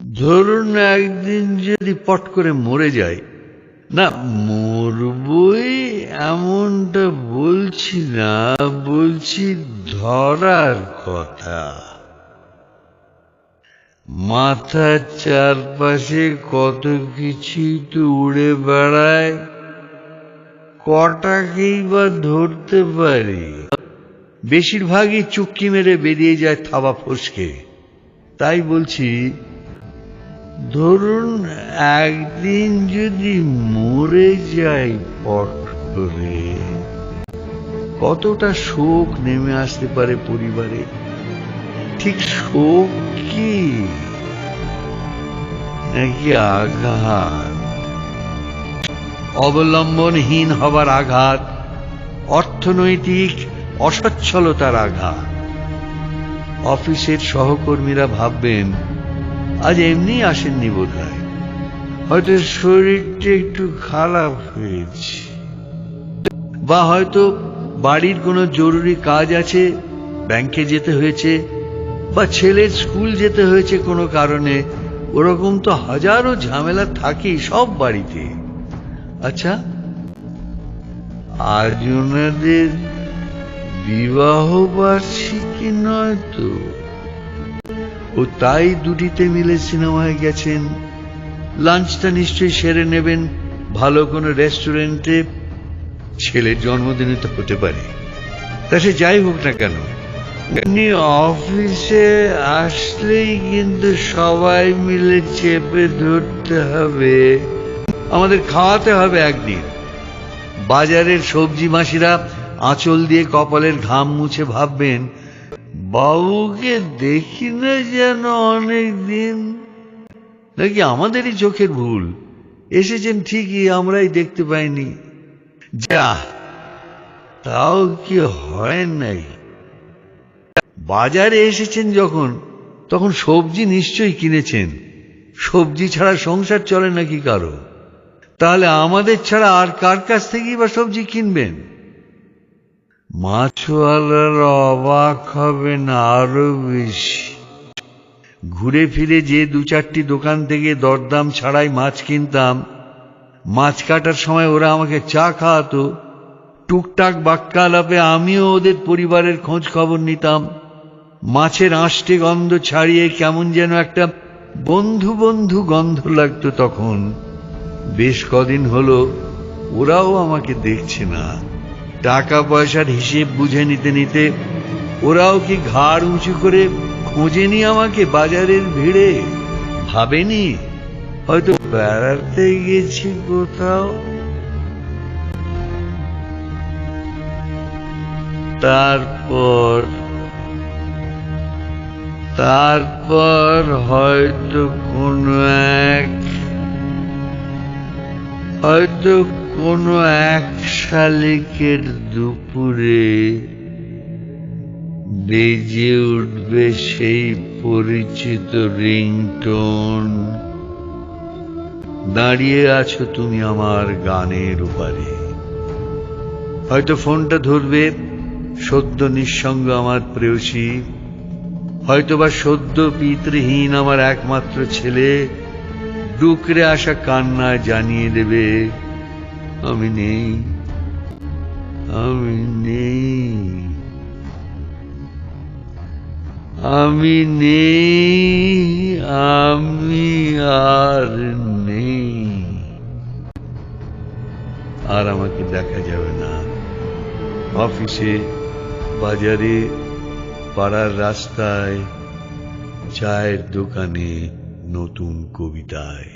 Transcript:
ধরুন একদিন যদি পট করে মরে যায়, না মরবই এমনটা বলছি না, বলছি ধরার কথা। মাথার চারপাশে কত কিছুই তো উড়ে বেড়ায়, কটাকেই বা ধরতে পারি? বেশিরভাগই চুক্কি মেরে বেরিয়ে যায় থাবা ফসকে। তাই বলছি, ধরুন একদিন যদি মরে যাই পট করে, কতটা শোক নেমে আসতে পারে পরিবারে। ঠিক শোক কি নাকি আঘাত? অবলম্বনহীন হবার আঘাত, অর্থনৈতিক অসচ্ছলতার আঘাত। অফিসের সহকর্মীরা ভাববেন আজ এমনি আসেননি বোধহয়, হয়তো শরীরটা একটু খারাপ হয়েছে, বা হয়তো বাড়ির কোনো জরুরি কাজ আছে, ব্যাংকে যেতে হয়েছে, বা ছেলের স্কুল যেতে হয়েছে কোনো কারণে। ওরকম তো হাজারো ঝামেলা থাকেই সব বাড়িতে। আচ্ছা, আজ ওনাদের বিবাহ বার্ষিকী নয় তো? ও তাই দুটিতে মিলে সিনেমায় গেছেন। লাঞ্চটা নিশ্চয়ই সেরে নেবেন ভালো কোনো রেস্টুরেন্টে। ছেলের জন্মদিনে তো হতে পারে, তা সে যাই হোক না কেন, উনি অফিসে আসলেই কিন্তু সবাই মিলে চেপে ধরতে হবে, আমাদের খাওয়াতে হবে একদিন। বাজারের সবজি মাসিরা আঁচল দিয়ে কপালের ঘাম মুছে ভাববেন, বাবুকে দেখি না যেন অনেক দিন। নাকি আমাদেরই চোখের ভুল, এসেছেন ঠিকই, আমরাই দেখতে পাইনি। যা, তাও কি হয় নাই? বাজারে এসেছেন যখন, তখন সবজি নিশ্চয়ই কিনেছেন। সবজি ছাড়া সংসার চলে নাকি কারো? তাহলে আমাদের ছাড়া আর কার কাছ থেকেই বা সবজি কিনবেন? মাছওয়ালারা অবাক হবেন আরো বেশি। ঘুরে ফিরে যে দু চারটি দোকান থেকে দরদাম ছাড়াই মাছ কিনতাম, মাছ কাটার সময় ওরা আমাকে চা খাওয়াতো। টুকটাক বাক্কা আলাপে আমিও ওদের পরিবারের খোঁজ খবর নিতাম। মাছের আঁশটে গন্ধ ছাড়িয়ে কেমন যেন একটা বন্ধু বন্ধু গন্ধ লাগতো তখন। বেশ কদিন হলো ওরাও আমাকে দেখছে না। টাকা পয়সার হিসেব বুঝে নিতে নিতে ওরাও কি ঘাড় উঁচু করে খোঁজেনি আমাকে বাজারের ভিড়ে? ভাবেনি হয়তো বেড়াতে গেছি কোথাও? তারপর হয়তো কোনো এক শালিকের দুপুরে বেজে উঠবে সেই পরিচিত রিংটোন। দাঁড়িয়ে আছো তুমি আমার গানের ওপারে। হয়তো ফোনটা ধরবে সদ্য নিঃসঙ্গ আমার প্রেয়সী, হয়তোবা সদ্য পিতৃহীন আমার একমাত্র ছেলে ডুকরে আসা কান্নায় জানিয়ে দেবে, আমি নেই, আমি নেই, আমি নেই, আমি আর নেই। আর আমাকে দেখা যাবে না অফিসে, বাজারে, পাড়ার রাস্তায়, চায়ের দোকানে, নতুন কবিতায়।